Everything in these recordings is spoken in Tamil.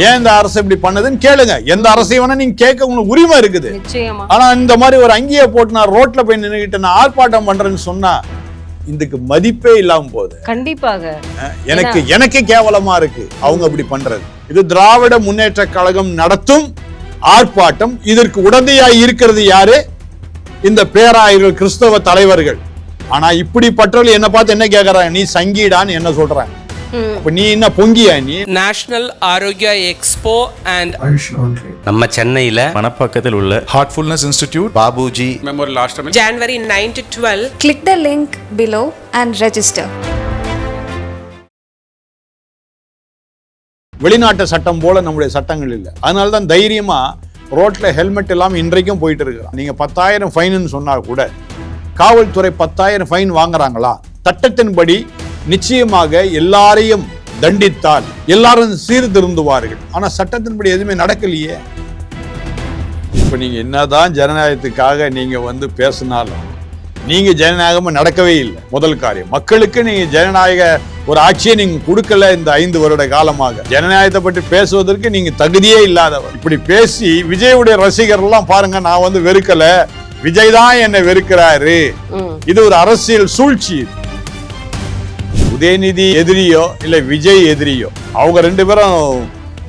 ஏன் இந்த அரசு இப்படி பண்ணுதுன்னு கேளுங்க. எந்த அரசையும் வேணா நீங்க கேட்க உங்களுக்கு உரிமை இருக்குது. நிச்சயமா. ஆனா இந்த மாதிரி ஒரு அங்கேயே போட்டு நான் ரோட்ல போய் நின்னுகிட்டு நான் ஆர்ப்பாட்டம் பண்றேன்னு சொன்னா இதுக்கு மதிப்பே இல்லாம போகுது. கண்டிப்பாக எனக்கு கேவலமா இருக்கு அவங்க அப்படி பண்றது. இது திராவிட முன்னேற்ற கழகம் நடத்தும் ஆர்ப்பாட்டம். இதற்கு உடந்தையாய் இருக்கிறது யாரு? இந்த பேராயர்கள், கிறிஸ்தவ தலைவர்கள். ஆனா இப்படிப்பட்டவர்கள் என்ன பார்த்து என்ன கேக்குறாங்க? நீ சங்கீடான்னு என்ன சொல்றாங்க? அப்ப நீ என்ன பொங்கியா? நீ நேஷனல் ஆரோக்கியா எக்ஸ்போ அண்ட் நம்ம சென்னையில மணப்பாக்கத்தில் உள்ள Heartfulness Institute, Babuji Memorial Ashram, January 9 to 12. Click the link below and register. வெளிநாட்டு சட்டம் போல நம்முடைய சட்டங்கள் இல்லை. அதனால தான் தைரியமா ரோட்ல ஹெல்மெட் இல்லாம இன்றைக்கும் போயிட்டு இருக்கிறோம். நீங்க 10,000 ஃபைன் சொன்னா கூட காவல்துறை 10,000 ஃபைன் வாங்குறாங்களா? சட்டத்தின்படி நிச்சயமாக எல்லாரையும் தண்டித்தால் எல்லாரும் சீர்திருந்துவார்கள். ஆனா சட்டத்தின்படி எதுவுமே நடக்கலையே. இப்ப நீங்க என்னதான் ஜனநாயகத்துக்காக நீங்க பேசினாலும் நீங்க ஜனநாயகமா நடக்கவே இல்லை. முதல் காரியம், மக்களுக்கு நீங்க ஜனநாயக ஒரு ஆட்சியை நீங்க கொடுக்கல. இந்த 5 வருட காலமாக ஜனநாயகத்தை பற்றி பேசுவதற்கு நீங்க தகுதியே இல்லாதவர். இப்படி பேசி விஜயுடைய ரசிகர்கள் எல்லாம் பாருங்க, நான் வெறுக்கல, விஜய் தான் என்னை வெறுக்கிறாரு. இது ஒரு அரசியல் சூழ்ச்சி. உதயநிதி எதிரியோ இல்ல விஜய் எதிரியோ, அவங்க 2 பேரும்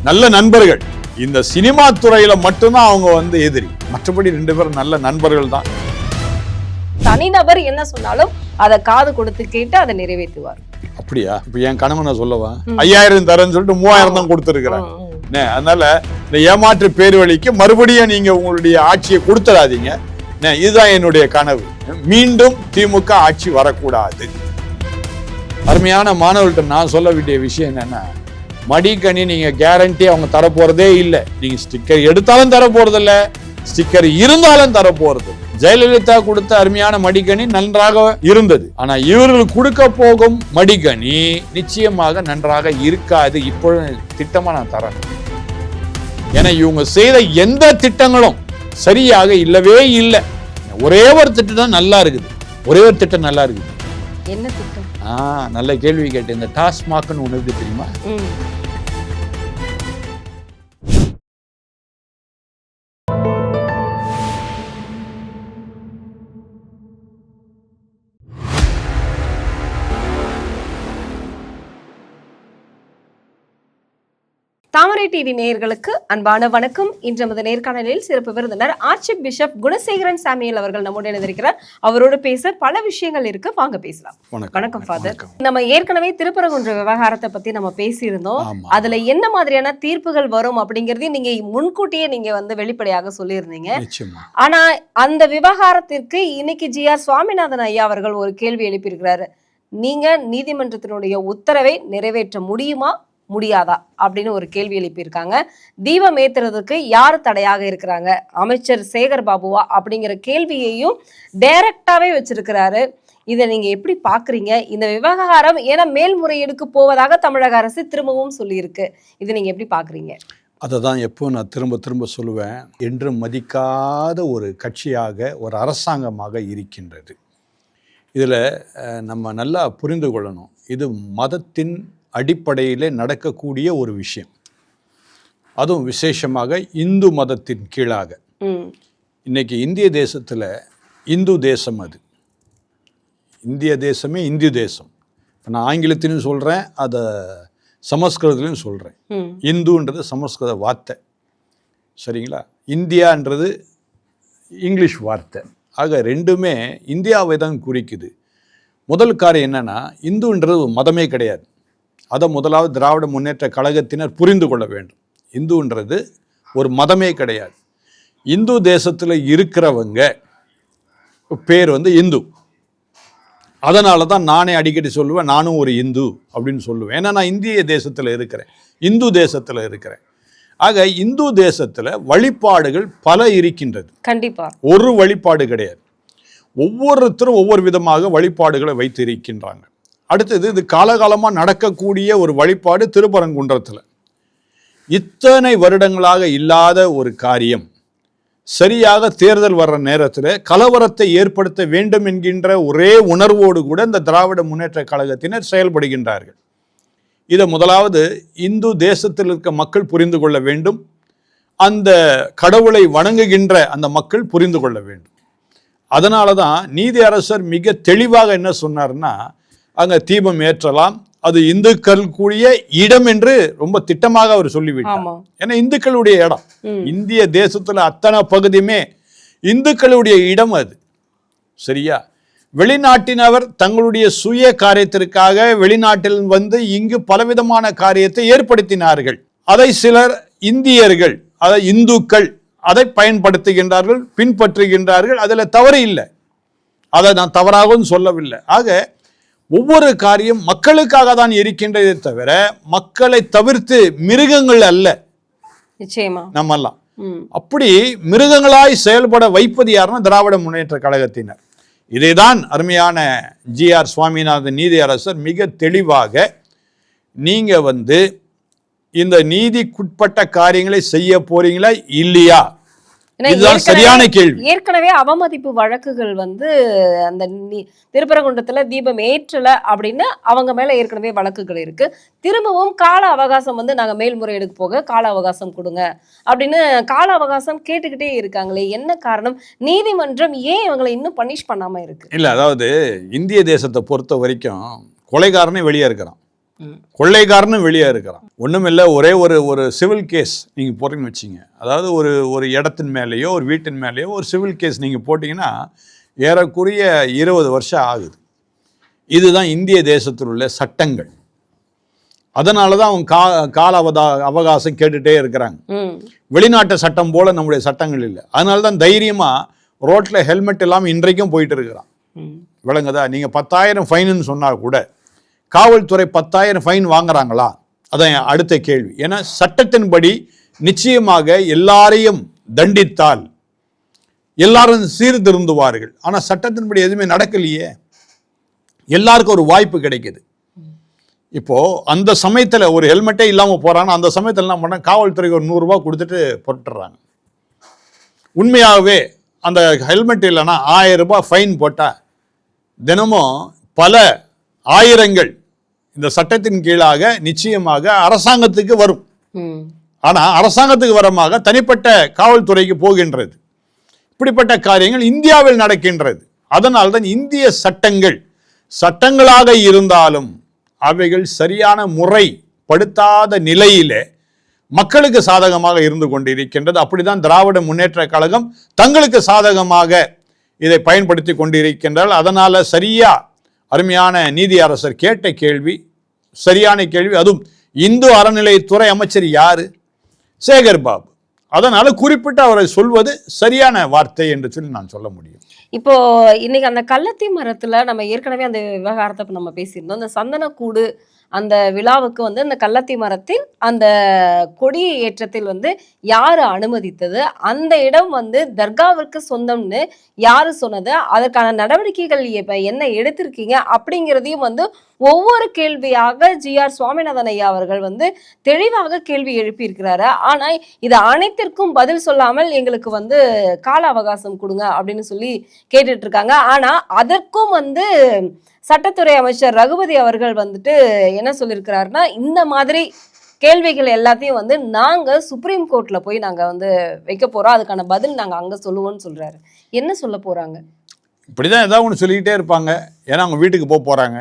நல்ல நண்பர்கள். இந்த சினிமா துறையில மட்டும்தான் அவங்க எதிரி. மற்றபடி 2 பேரும் நல்ல நண்பர்கள் தான். தனிநபர் என்ன சொன்னாலும் அதை காது கொடுத்து கேட்டு அதை நிறைவேற்றுவார். அப்படியா? இப்ப என் கணவனை சொல்லவா 5,000 தரேன்னு சொல்லிட்டு 3,000 தான் கொடுத்துருக்கிறாங்க. அதனால இந்த ஏமாற்று பேர்வழிக்கு மறுபடியும் நீங்க உங்களுடைய ஆட்சியை கொடுத்துடாதீங்க. இதுதான் என்னுடைய கனவு. மீண்டும் திமுக ஆட்சி வரக்கூடாது. அருமையான மாணவர்கள்ட்ட நான் சொல்ல வேண்டிய விஷயம் என்னன்னா, மடிக்கணி நீங்க கேரண்டி அவங்க தரப்போறதே இல்லை. நீங்க ஸ்டிக்கர் எடுத்தாலும் தரப்போறது இல்ல, ஸ்டிக்கர் இருந்தாலும் தரப்போறது. ஜெயலலிதா கொடுத்த அருமையான மடிக்கணி நன்றாக இருந்தது. ஆனா இவர்கள் கொடுக்க போகும் மடிக்கணி நிச்சயமாக நன்றாக இருக்காது. இப்பொழுது திட்டமா நான் தரேன். ஏன்னா இவங்க செய்த எந்த திட்டங்களும் சரியாக இல்லவே இல்லை. ஒரே ஒரு திட்டம் தான் நல்லா இருக்குது. ஒரே ஒரு திட்டம் நல்லா இருக்குது. என்ன திட்டம்? நல்ல கேள்வி கேட்டு. இந்த டாஸ்மாக்னு ஒண்ணு இருக்கு தெரியுமா? தாமரை டிவி நேயர்களுக்கு அன்பான வணக்கம். இன்று நமது நேர்காணலில் சிறப்பு விருந்தினர் ஆர்ச்சி பிஷப் குணசேகரன் சாமியல் அவர்கள் நம்முடைய இணைந்திருக்கிறார். அவரோடு பேச பல விஷயங்கள் இருக்கு, வாங்க பேசலாம். வணக்கம் ஃபாதர். நம்ம ஏற்கனவே திருப்பரங்குன்ற விவகாரத்தை பத்தி நம்ம பேசியிருந்தோம். அதுல என்ன மாதிரியான தீர்ப்புகள் வரும் அப்படிங்கறதையும் நீங்க முன்கூட்டியே நீங்க வெளிப்படையாக சொல்லியிருந்தீங்க. ஆனா அந்த விவகாரத்திற்கு இன்னைக்கு GR சுவாமிநாதன் ஐயா அவர்கள் ஒரு கேள்வி எழுப்பியிருக்கிறாரு. நீங்க நீதிமன்றத்தினுடைய உத்தரவை நிறைவேற்ற முடியுமா முடியாதா அப்படின்னு ஒரு கேள்வி எழுப்பியிருக்காங்க. தீபம் ஏத்துறதுக்கு யார் தடையாக இருக்கிறாங்க? அமைச்சர் சேகர் பாபுவா அப்படிங்கிற கேள்வியையும் டைரக்டாவே வச்சிருக்கிறாரு. இதை நீங்க எப்படி பாக்குறீங்க? இந்த விவகாரம் ஏன்னா மேல்முறையீடுக்கு போவதாக தமிழக அரசு திரும்பவும் சொல்லியிருக்கு. இதை நீங்க எப்படி பாக்குறீங்க? அதை தான் எப்போ நான் திரும்ப சொல்லுவேன். என்றும் மதிக்காத ஒரு கட்சியாக, ஒரு அரசாங்கமாக இருக்கின்றது. இதில் நம்ம நல்லா புரிந்து கொள்ளணும். இது மதத்தின் அடிப்படையில் நடக்கக்கூடிய ஒரு விஷயம். அதுவும் விசேஷமாக இந்து மதத்தின் கீழாக. இன்னைக்கு இந்திய தேசத்தில் இந்து தேசம், அது இந்திய தேசமே இந்து தேசம். நான் ஆங்கிலத்திலும் சொல்கிறேன், அதை சமஸ்கிருதத்திலையும் சொல்கிறேன். இந்துன்றது சமஸ்கிருத வார்த்தை, சரிங்களா? இந்தியான்றது இங்கிலீஷ் வார்த்தை. ஆக ரெண்டுமே இந்தியாவை தான் குறிக்குது. முதல் காரியம் என்னன்னா, இந்துன்றது மதமே கிடையாது. அதை முதலாவது திராவிட முன்னேற்ற கழகத்தினர் புரிந்து கொள்ள வேண்டும். இந்துன்றது ஒரு மதமே கிடையாது. இந்து தேசத்தில் இருக்கிறவங்க பேர் இந்து. அதனால தான் நானே அடிக்கடி சொல்லுவேன், நானும் ஒரு இந்து அப்படின்னு சொல்லுவேன். ஏன்னா நான் இந்திய தேசத்தில் இருக்கிறேன், இந்து தேசத்தில் இருக்கிறேன். ஆக இந்து தேசத்தில் வழிபாடுகள் பல இருக்கின்றது. கண்டிப்பா ஒரு வழிபாடு கிடையாது. ஒவ்வொருத்தரும் ஒவ்வொரு விதமாக வழிபாடுகளை வைத்து இருக்கின்றாங்க. அடுத்தது, இது காலகாலமாக நடக்கக்கூடிய ஒரு வழிபாடு திருப்பரங்குன்றத்தில். இத்தனை வருடங்களாக இல்லாத ஒரு காரியம். சரியாக தேர்தல் வர்ற நேரத்தில் கலவரத்தை ஏற்படுத்த வேண்டும் என்கின்ற ஒரே உணர்வோடு கூட இந்த திராவிட முன்னேற்ற கழகத்தினர் செயல்படுகின்றார்கள். இதை முதலாவது இந்து தேசத்தில் இருக்க மக்கள் புரிந்து கொள்ள வேண்டும். அந்த கடவுளை வணங்குகின்ற அந்த மக்கள் புரிந்து கொள்ள வேண்டும். அதனால தான் நீதி அரசர் மிக தெளிவாக என்ன சொன்னார்னா, அங்கே தீபம் ஏற்றலாம், அது இந்துக்கள் கூடிய இடம் என்று ரொம்ப திட்டமாக அவர் சொல்லிவிட்டார். ஏன்னா இந்துக்களுடைய இடம், இந்திய தேசத்துல அத்தனை பகுதியுமே இந்துக்களுடைய இடம் அது. சரியா? வெளிநாட்டினவர் தங்களுடைய சுய காரியத்திற்காக வெளிநாட்டில் வந்து இங்கு பலவிதமான காரியத்தை ஏற்படுத்தினார்கள். அதை சிலர் இந்தியர்கள், அதை இந்துக்கள் அதை பயன்படுத்துகின்றார்கள், பின்பற்றுகின்றார்கள். அதில் தவறு இல்லை, அதை நான் தவறாகவும் சொல்லவில்லை. ஆக ஒவ்வொரு காரியம் மக்களுக்காக தான் இருக்கின்றதே தவிர மக்களை தவிர்த்து மிருகங்கள் அல்ல. நிச்சயமா நம்மெல்லாம் அப்படி மிருகங்களாய் செயல்பட வைப்பது யாருன்னா திராவிட முன்னேற்ற கழகத்தினர். இதைதான் அருமையான ஜி.ஆர். சுவாமிநாதன் நீதி அரசர் மிக தெளிவாக, நீங்க வந்து இந்த நீதிக்குட்பட்ட காரியங்களை செய்ய போறீங்களா இல்லையா, இதுதான் சரியான கேள்வி. ஏற்கனவே அவமதிப்பு வழக்குகள் வந்து அந்த திருப்பரங்குன்றத்துல தீபம் ஏற்றல அப்படின்னு அவங்க மேல ஏற்கனவே வழக்குகள் இருக்கு. திரும்பவும் கால அவகாசம் வந்து நாங்க மேல்முறையீடுக்கு போக கால அவகாசம் கொடுங்க அப்படின்னு கால அவகாசம் கேட்டுக்கிட்டே இருக்காங்களே, என்ன காரணம்? நீதிமன்றம் ஏன் இவங்களை இன்னும் பனிஷ் பண்ணாம இருக்கு? இல்ல, அதாவது இந்திய தேசத்தை பொறுத்த வரைக்கும் கொலைகாரனே வெளியே இருக்கிறான், கொள்ளைக்காரனும் வெளியே இருக்கிறான். ஒன்றும் இல்லை, ஒரே ஒரு சிவில் கேஸ் நீங்கள் போட்டிங்கன்னு வச்சிங்க, அதாவது ஒரு இடத்தின் மேலேயோ ஒரு வீட்டின் மேலேயோ ஒரு சிவில் கேஸ் நீங்கள் போட்டிங்கன்னா ஏறக்குறைய 20 வருஷம் ஆகுது. இதுதான் இந்திய தேசத்தில் உள்ள சட்டங்கள். அதனால தான் அவங்க கால அவகாசம் கேட்டுகிட்டே இருக்கிறாங்க. வெளிநாட்டு சட்டம் போல நம்முடைய சட்டங்கள் இல்லை. அதனால தான் தைரியமாக ரோட்டில் ஹெல்மெட் இல்லாமல் இன்றைக்கும் போயிட்டு இருக்கிறான். விளங்குதா? நீங்கள் 10,000 ஃபைனுன்னு சொன்னால் கூட காவல்துறை 10,000 ஃபைன் வாங்குறாங்களா? அதான் அடுத்த கேள்வி. ஏன்னா சட்டத்தின்படி நிச்சயமாக எல்லாரையும் தண்டித்தால் எல்லாரும் சீர்திருந்துவார்கள். ஆனால் சட்டத்தின்படி எதுவுமே நடக்கலையே. எல்லாருக்கும் ஒரு வாய்ப்பு கிடைக்குது. இப்போ அந்த சமயத்தில் ஒரு ஹெல்மெட்டே இல்லாமல் போறாங்கன்னா அந்த சமயத்தில் என்ன பண்ண, காவல்துறைக்கு ஒரு 100 ரூபாய் கொடுத்துட்டு போட்டுடுறாங்க. உண்மையாகவே அந்த ஹெல்மெட் இல்லைன்னா 1000 ரூபாய் ஃபைன் போட்டால் தினமும் பல ஆயிரங்கள் இந்த சட்டத்தின் கீழாக நிச்சயமாக அரசாங்கத்துக்கு வரும். ஆனா அரசாங்கத்துக்கு வரமாக தனிப்பட்ட காவல்துறைக்கு போகின்றது. இப்படிப்பட்ட காரியங்கள் இந்தியாவில் நடக்கின்றது. அதனால்தான் இந்திய சட்டங்களாக இருந்தாலும் அவைகள் சரியான முறைப்படுத்தாத நிலையிலே மக்களுக்கு சாதகமாக இருந்து கொண்டிருக்கின்றது. அப்படிதான் திராவிட முன்னேற்ற கழகம் தங்களுக்கு சாதகமாக இதை பயன்படுத்தி கொண்டிருக்கின்றால். அதனால சரியா அருமையான நீதி அரசர் கேட்ட கேள்வி சரியான கேள்வி. அதுவும் இந்து அறநிலையத்துறை அமைச்சர் யாரு? சேகர் பாபு. அதனால குறிப்பிட்டு அவரை சொல்வது சரியான வார்த்தை என்று சொல்லி நான் சொல்ல முடியும். இப்போ இன்னைக்கு அந்த கள்ளத்தி மரத்துல நம்ம ஏற்கனவே அந்த விவகாரத்தை நம்ம பேசியிருந்தோம். அந்த சந்தனக்கூடு அந்த விழாவுக்கு வந்து அந்த கள்ளத்தி மரத்தில் அந்த கொடி ஏற்றத்தில் வந்து யாரு அனுமதித்தது, அந்த இடம் வந்து தர்காவிற்கு சொந்தம்னு யாரு சொன்னது, அதற்கான நடவடிக்கைகள் என்ன எடுத்திருக்கீங்க அப்படிங்கிறதையும் வந்து ஒவ்வொரு கேள்வியாக ஜி.ஆர். சுவாமிநாதன் ஐயா அவர்கள் வந்து தெளிவாக கேள்வி எழுப்பியிருக்கிறாரு. ஆனா இது அனைத்திற்கும் பதில் சொல்லாமல் எங்களுக்கு வந்து கால அவகாசம் கொடுங்க அப்படின்னு சொல்லி கேட்டுட்டு இருக்காங்க. ஆனா அதற்கும் வந்து சட்டத்துறை அமைச்சர் ரகுபதி அவர்கள் வந்துட்டு என்ன சொல்லியிருக்கிறாருன்னா, இந்த மாதிரி கேள்விகள் எல்லாத்தையும் வந்து நாங்க சுப்ரீம் கோர்ட்ல போய் நாங்க வந்து வைக்க போறோம், அதுக்கான பதில் நாங்க அங்க சொல்லுவோம்னு சொல்றாரு. என்ன சொல்ல போறாங்க? இப்படிதான் ஏதாவது ஒன்று சொல்லிக்கிட்டே இருப்பாங்க. ஏன்னா அவங்க வீட்டுக்கு போறாங்க,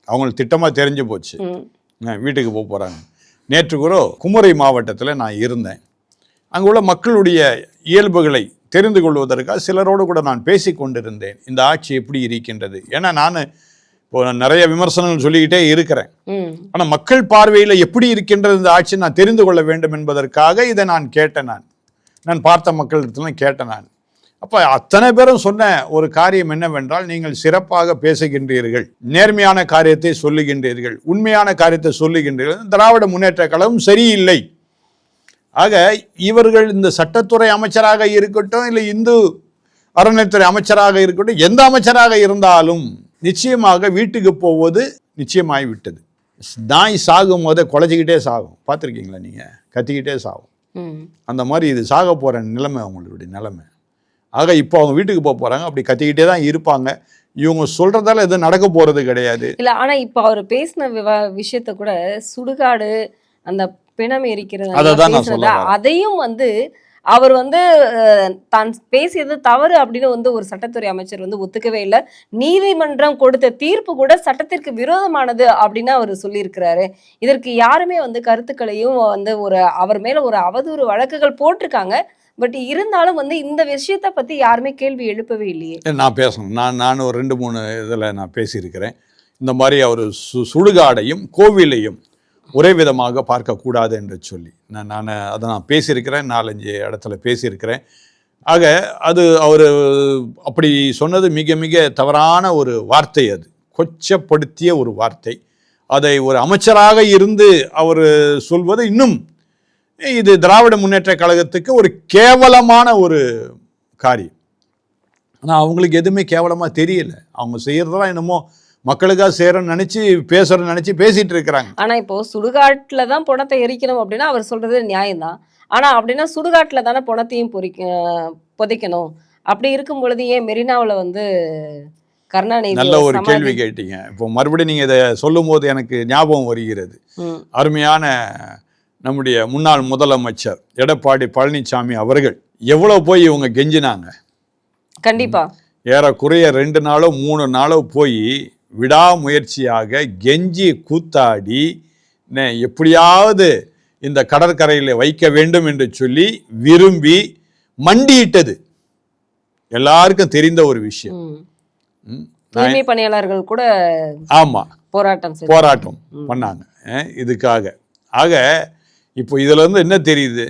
அவங்களுக்கு திட்டமா தெரிஞ்சு போச்சு, வீட்டுக்கு போறாங்க. நேற்று கூட குமரி மாவட்டத்தில் நான் இருந்தேன். அங்கே உள்ள மக்களுடைய இயல்புகளை தெரிந்து கொள்வதற்காக சிலரோடு கூட நான் பேசி கொண்டிருந்தேன். இந்த ஆட்சி எப்படி இருக்கின்றது, ஏன்னா நான் இப்போ நிறைய விமர்சனங்கள் சொல்லிக்கிட்டே இருக்கிறேன். ஆனால் மக்கள் பார்வையில் எப்படி இருக்கின்றது இந்த ஆட்சி நான் தெரிந்து கொள்ள வேண்டும் என்பதற்காக இதை நான் கேட்டேன். நான் பார்த்த மக்களிடத்துல கேட்டேன். நான் அப்போ அத்தனை பேரும் சொன்ன ஒரு காரியம் என்னவென்றால், நீங்கள் சிறப்பாக பேசுகின்றீர்கள், நேர்மையான காரியத்தை சொல்லுகின்றீர்கள், உண்மையான காரியத்தை சொல்லுகின்றீர்கள், திராவிட முன்னேற்ற கழகம் சரியில்லை. ஆக இவர்கள் இந்த சட்டத்துறை அமைச்சராக இருக்கட்டும், இல்லை இந்து அறநிலையத்துறை அமைச்சராக இருக்கட்டும், எந்த அமைச்சராக இருந்தாலும் நிச்சயமாக வீட்டுக்கு போவது நிச்சயமாகி விட்டது. நாய் சாகும் போதே குலைச்சிக்கிட்டே சாகும், பார்த்துருக்கீங்களா நீங்கள்? கத்திக்கிட்டே சாகும். அந்த மாதிரி இது சாக போகிற நிலைமை அவங்களுடைய நிலைமை. ஆக இப்போ அவங்க வீட்டுக்கு போகிறாங்க, அப்படி கத்திக்கிட்டே தான் இருப்பாங்க. இவங்க சொல்றதால எதுவும் நடக்க போறது கிடையாது. இல்ல ஆனா இப்ப அவர் பேசின விஷயத்த கூட சுடுகாடு அந்த பிணம் எரிக்கிறது அததான் நான் பேசுனத, சொல்ல வரேன். அதையும் வந்து அவர் வந்து தான் பேசியது தவறு அப்படின்னு வந்து ஒரு சட்டத்துறை அமைச்சர் வந்து ஒத்துக்கவே இல்லை. நீதிமன்றம் கொடுத்த தீர்ப்பு கூட சட்டத்திற்கு விரோதமானது அப்படின்னு அவர் சொல்லியிருக்கிறாரு. இதற்கு யாருமே வந்து கருத்துக்களையும் வந்து அவர் மேல ஒரு அவதூறு வழக்குகள் போட்டிருக்காங்க. பட் இருந்தாலும் வந்து இந்த விஷயத்த பத்தி யாருமே கேள்வி எழுப்பவே இல்லையே. நான் பேசணும். நான் ஒரு 2-3 இதில் நான் பேசியிருக்கிறேன். இந்த மாதிரி அவர் சுடுகாடையும் கோவிலையும் ஒரே விதமாக பார்க்கக்கூடாது என்று சொல்லி அதை நான் பேசியிருக்கிறேன். 4-5 இடத்துல பேசியிருக்கிறேன். ஆக அது அவர் அப்படி சொன்னது மிக மிக தவறான ஒரு வார்த்தை. அது கொச்சப்படுத்திய ஒரு வார்த்தை. அதை ஒரு அமைச்சராக இருந்து அவர் சொல்வது இன்னும் இது திராவிட முன்னேற்ற கழகத்துக்கு ஒரு கேவலமான ஒரு காரியம். ஆனால் அவங்களுக்கு எதுவுமே கேவலமாக தெரியல. அவங்க செய்கிறதெல்லாம் என்னமோ மக்களுக்காக செய்கிறன்னு நினச்சி பேசுகிறன்னு நினச்சி பேசிகிட்டு இருக்கிறாங்க. ஆனால் இப்போது சுடுகாட்டில் தான் பணத்தை எரிக்கணும் அப்படின்னா அவர் சொல்கிறது நியாயம்தான். ஆனால் அப்படின்னா சுடுகாட்டில் தானே பணத்தையும் புதைக்கணும். அப்படி இருக்கும் பொழுது ஏன் மெரினாவில் வந்து கருணாநிதி? நல்ல ஒரு கேள்வி கேட்டீங்க. இப்போ மறுபடியும் நீங்கள் இதை சொல்லும் போது எனக்கு ஞாபகம் வருகிறது. அருமையான நம்முடைய முன்னாள் முதலமைச்சர் எடப்பாடி பழனிசாமி அவர்கள் எவ்வளோ போய் இவங்க கெஞ்சினாங்க. கண்டிப்பா ஏறக்குறைய 2 நாளோ 3 நாளோ போய் விடாமுயற்சியாக கெஞ்சி கூத்தாடி எப்படியாவது இந்த கடற்கரையில் வைக்க வேண்டும் என்று சொல்லி விரும்பி மண்டியிட்டது எல்லாருக்கும் தெரிந்த ஒரு விஷயம். தூய்மை பணியாளர்கள் கூட ஆமா போராட்டம் பண்ணாங்க இதுக்காக. ஆக இப்போ இதுல இருந்து என்ன தெரியுது,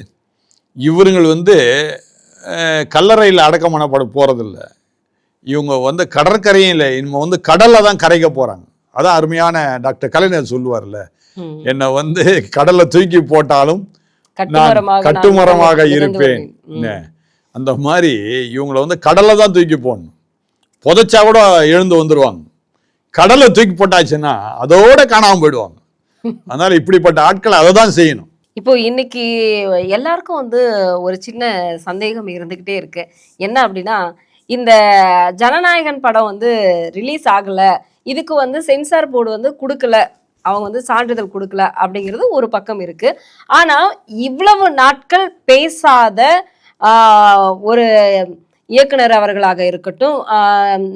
இவர்கள் வந்து கல்லறையில் அடக்கம் பண்ணப்பட போறதில்ல. இவங்க வந்து கடற்கரையில் இவங்க வந்து கடல்ல தான் கரைக்க போறாங்க. அதான் அருமையான டாக்டர் கலைஞர் சொல்லுவார்ல, என்னை வந்து கடல்ல தூக்கி போட்டாலும் நான் கட்டுமரமாக இருப்பேன். அந்த மாதிரி இவங்களை வந்து கடல்ல தான் தூக்கி போடணும். புதைச்சா கூட எழுந்து வந்துடுவாங்க. கடல்ல தூக்கி போட்டாச்சுன்னா அதோட காணாம போயிடுவாங்க. அதனால இப்படிப்பட்ட ஆட்கள் அதை தான் செய்யணும். இப்போ இன்னைக்கு எல்லாருக்கும் வந்து ஒரு சின்ன சந்தேகம் இருந்துகிட்டே இருக்கு. என்ன அப்படின்னா, இந்த ஜனநாயகன் படம் வந்து ரிலீஸ் ஆகல, இதுக்கு வந்து சென்சார் போர்டு வந்து கொடுக்கல, அவங்க வந்து சான்றிதழ் கொடுக்கல அப்படிங்கிறது ஒரு பக்கம் இருக்கு. ஆனா இவ்வளவு நாட்கள் பேசாத ஒரு இயக்குனர் அவர்களாக இருக்கட்டும்,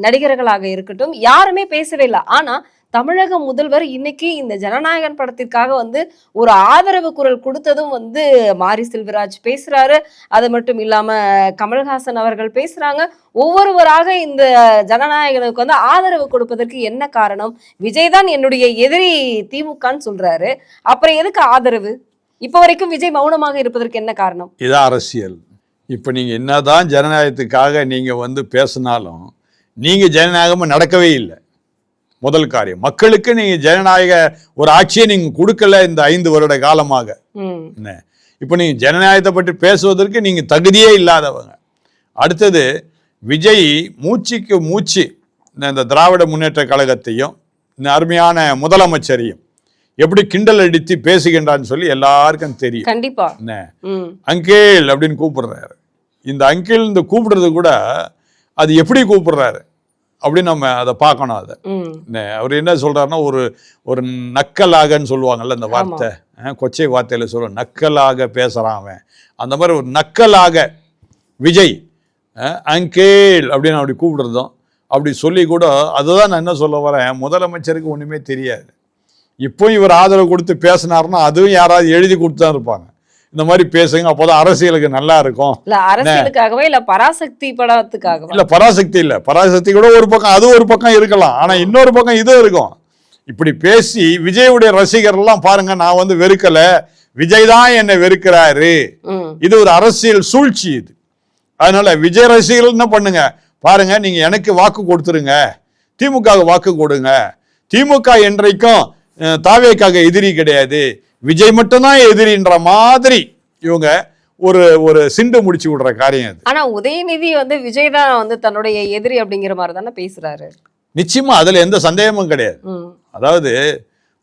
நடிகர்களாக இருக்கட்டும், யாருமே பேசவே இல்லை. ஆனா தமிழக முதல்வர் இன்னைக்கு இந்த ஜனநாயகன் படத்திற்காக வந்து ஒரு ஆதரவு குரல் கொடுத்ததும் வந்து மாரி செல்வராஜ் பேசுறாரு. அது மட்டும் இல்லாம கமல்ஹாசன் அவர்கள் பேசுறாங்க. ஒவ்வொருவராக இந்த ஜனநாயகனுக்கு வந்து ஆதரவு கொடுப்பதற்கு என்ன காரணம்? விஜய் தான் என்னுடைய எதிரி திமுகன்னு சொல்றாரு. அப்புறம் எதுக்கு ஆதரவு? இப்ப வரைக்கும் விஜய் மௌனமாக இருப்பதற்கு என்ன காரணம்? இது அரசியல். இப்ப நீங்க என்னதான் ஜனநாயகத்துக்காக நீங்க வந்து பேசினாலும் நீங்க ஜனநாயகமா நடக்கவே இல்லை. முதல் காரியம், மக்களுக்கு நீங்க ஜனநாயக ஒரு ஆட்சியை நீங்க கொடுக்கல இந்த 5 வருட காலமாக. இப்ப நீங்க ஜனநாயகத்தை பற்றி பேசுவதற்கு நீங்க தகுதியே இல்லாதவங்க. அடுத்தது, விஜய் மூச்சுக்கு மூச்சு இந்த திராவிட முன்னேற்ற கழகத்தையும் இந்த அருமையான முதலமைச்சரையும் எப்படி கிண்டல் அடித்து பேசுகின்றான்னு சொல்லி எல்லாருக்கும் தெரியும். கண்டிப்பா அங்கிள் அப்படின்னு கூப்பிடுறாரு. இந்த அங்கிள் இந்த கூப்பிடுறது கூட அது எப்படி கூப்பிடுறாரு அப்படின்னு நம்ம அதை பார்க்கணும். அதை அவர் என்ன சொல்றாருன்னா, ஒரு நக்கலாகன்னு சொல்லுவாங்கல்ல இந்த வார்த்தை, கொச்சை வார்த்தையில சொல்ல, நக்கலாக பேசுறான் அவன். அந்த மாதிரி ஒரு நக்கலாக விஜய் அங்கிள் அப்படின்னு அப்படி கூப்பிடுறதும் அப்படி சொல்லி கூட, அதுதான் நான் என்ன சொல்ல வரேன், முதலமைச்சருக்கு ஒண்ணுமே தெரியாது. இப்போ இவர் ஆதரவு கொடுத்து பேசினாருன்னா அதுவும் யாராவது எழுதி கொடுத்து தான் இருப்பாங்க, இந்த மாதிரி பேசுங்க அப்போதான் அரசியலுக்கு நல்லா இருக்கும். இல்ல அரசியலுக்காகவே இல்ல பராசக்தி படத்துக்காக இல்ல, பராசக்தி இல்ல, பராசக்தி கூட ஒரு பக்கம், அது ஒரு பக்கம் இருக்கலாம். ஆனா இன்னொரு பக்கம் இது இருக்கும். இப்படி பேசி விஜயுடைய ரசிகர் எல்லாம் பாருங்க, நான் வந்து வெறுக்கல, விஜய் தான் என்னை வெறுக்கிறாரு. இது ஒரு அரசியல் சூழ்ச்சி இது. அதனால விஜய் ரசிகர்கள் என்ன பண்ணுங்க, பாருங்க, நீங்க எனக்கு வாக்கு கொடுத்துருங்க, திமுக வாக்கு கொடுங்க. திமுக என்றைக்கும் தாவேக்காக எதிரி கிடையாது, விஜய் மட்டும்தான் எதிரின்ற மாதிரி இவங்க ஒரு சிண்டு முடிச்சு விடுற காரியம் அது. ஆனா உதயநிதி வந்து விஜய் தான் வந்து தன்னுடைய எதிரி அப்படிங்கிற மாதிரி தானே பேசுறாரு. நிச்சயமா அதுல எந்த சந்தேகமும் கிடையாது. அதாவது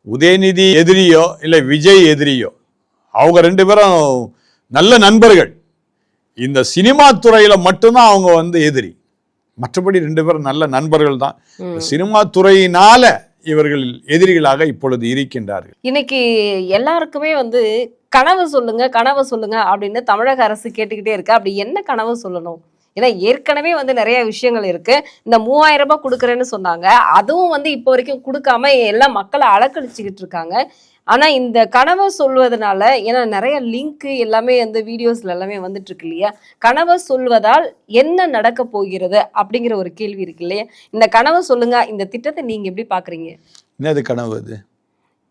உதயநிதி எதிரியோ இல்ல விஜய் எதிரியோ, அவங்க 2 பேரும் நல்ல நண்பர்கள். இந்த சினிமா துறையில மட்டும்தான் அவங்க வந்து எதிரி. மற்றபடி 2 பேரும் நல்ல நண்பர்கள் தான். சினிமா துறையினால இவர்கள் எதிரிகளாக இப்பொழுது இருக்கின்றார்கள். இன்னைக்கு எல்லாருக்குமே வந்து கனவு சொல்லுங்க அப்படின்னு தமிழக அரசு கேட்டுக்கிட்டே இருக்கு. அப்படி என்ன கனவு சொல்லணும்? ஏன்னா ஏற்கனவே வந்து நிறைய விஷயங்கள் இருக்கு. இந்த 3000 ரூபாய் கொடுக்குறேன்னு சொன்னாங்க, அதுவும் வந்து இப்போ வரைக்கும் கொடுக்காம எல்லாம் மக்களை அலக்கழிச்சுக்கிட்டு இருக்காங்க. ஆனா இந்த கனவை சொல்வதனால, ஏன்னா நிறைய லிங்க் எல்லாமே வந்து வீடியோஸ்ல எல்லாமே வந்துட்டு இருக்கு இல்லையா, கனவை சொல்வதால் என்ன நடக்க போகிறது அப்படிங்கிற ஒரு கேள்வி இருக்கு இல்லையா. இந்த கனவை சொல்லுங்க, இந்த திட்டத்தை நீங்க எப்படி பாக்குறீங்க? என்னது கனவு? அது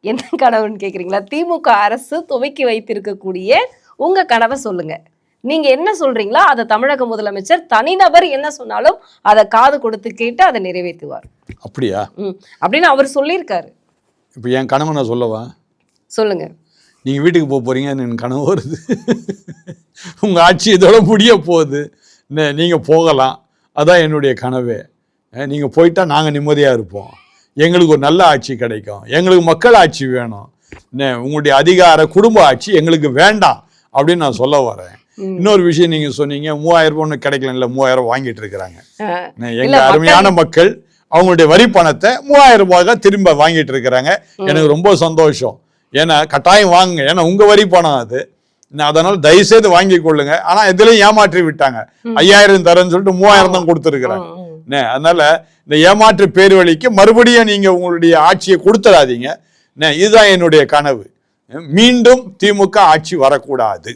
என்ன கனவுன்னு கேக்குறீங்களா? திமுக அரசு துவக்கி வைத்திருக்கக்கூடிய உங்க கனவை சொல்லுங்க. நீங்க என்ன சொல்றீங்களோ அதை தமிழக முதலமைச்சர் தனிநபர் என்ன சொன்னாலும் அதை காது கொடுத்து கேட்டு அதை நிறைவேற்றுவார். அப்படியா? அப்படின்னு அவர் சொல்லியிருக்காரு. இப்போ என் கனவை நான் சொல்லவா? சொல்லுங்க. நீங்க வீட்டுக்கு போக போறீங்க, எனக்கு கனவு வருது. உங்க ஆட்சி இதோட முடிய போகுது, நீங்க போகலாம், அதான் என்னுடைய கனவே. நீங்க போயிட்டா நாங்க நிம்மதியா இருப்போம், எங்களுக்கு ஒரு நல்ல ஆட்சி கிடைக்கும், எங்களுக்கு மக்கள் ஆட்சி வேணும், உங்களுடைய அதிகார குடும்ப ஆட்சி எங்களுக்கு வேண்டாம் அப்படின்னு நான் சொல்ல வரேன். இன்னொரு விஷயம் நீங்க சொன்னீங்க, 3000 ரூபாய் ஒண்ணு கிடைக்கல, 3000 வாங்கிட்டு இருக்கிறாங்க. எங்க அருமையான மக்கள் அவங்களுடைய வரி பணத்தை 3000 ரூபாய்க்கு திரும்ப வாங்கிட்டு இருக்கிறாங்க. எனக்கு ரொம்ப சந்தோஷம். ஏன்னா கட்டாயம் வாங்குங்க, ஏன்னா உங்க வரி பணம் அது. அதனால தயவுசெய்து வாங்கி கொள்ளுங்க. ஆனா இதுலயும் ஏமாற்றி விட்டாங்க. 5000 தரேன்னு சொல்லிட்டு 3000 தான் கொடுத்துருக்குறாங்க. அதனால இந்த ஏமாற்று பேர் வழிக்கு மறுபடியும் நீங்க உங்களுடைய ஆட்சியை கொடுத்துடாதீங்க. இதுதான் என்னுடைய கனவு. மீண்டும் திமுக ஆட்சி வரக்கூடாது.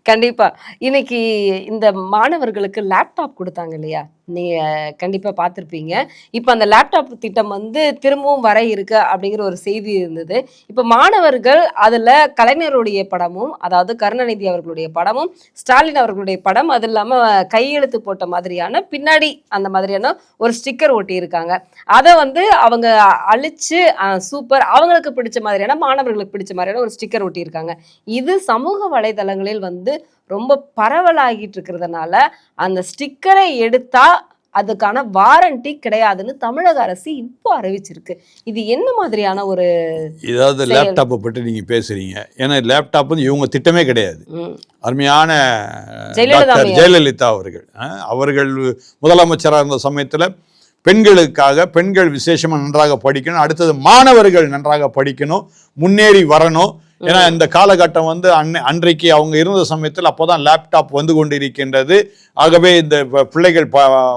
கண்டிப்பா. இன்னைக்கு இந்த மாணவர்களுக்கு லேப்டாப் கொடுத்தாங்க இல்லையா, நீங்க கண்டிப்பா பார்த்திருப்பீங்க. இப்ப அந்த லேப்டாப் திட்டம் வந்து திரும்பவும் வர இருக்கு அப்படிங்கிற ஒரு செய்தி இருந்தது. இப்ப மாணவர்கள் அதுல கலைஞருடைய படமும், அதாவது கருணாநிதி அவர்களுடைய படமும், ஸ்டாலின் அவர்களுடைய படம், அது இல்லாம கையெழுத்து போட்ட மாதிரியான பின்னாடி அந்த மாதிரியான ஒரு ஸ்டிக்கர் ஒட்டி இருக்காங்க. அதை வந்து அவங்க அழிச்சு சூப்பர், அவங்களுக்கு பிடிச்ச மாதிரியான, மாணவர்களுக்கு பிடிச்ச மாதிரியான ஒரு ஸ்டிக்கர் ஒட்டி இருக்காங்க. இது சமூக வலைதளங்களில் வந்து ரொம்ப பரவலாகிட்டு இருக்கிறதுனால அந்த ஸ்டிக்கரை எடுத்தா அதுக்கான வாரண்டி கிடையாதுன்னு தமிழக அரசு இப்போ அறிவிச்சிருக்கு. இது என்ன மாதிரியான ஒரு, இதாவது லேப்டாப்பை பற்றி நீங்க பேசுறீங்க, ஏன்னா லேப்டாப் வந்து இவங்க திட்டமே கிடையாது. அருமையான ஜெயலலிதா அவர்கள் முதலமைச்சராக இருந்த சமயத்துல பெண்களுக்காக, பெண்கள் விசேஷமா நன்றாக படிக்கணும், அடுத்தது மாணவர்கள் நன்றாக படிக்கணும், முன்னேறி வரணும். ஏன்னா இந்த காலகட்டம் வந்து அன்றைக்கு அவங்க இருந்த சமயத்தில் அப்போதான் லேப்டாப் வந்து கொண்டு இருக்கின்றது. ஆகவே இந்த பிள்ளைகள்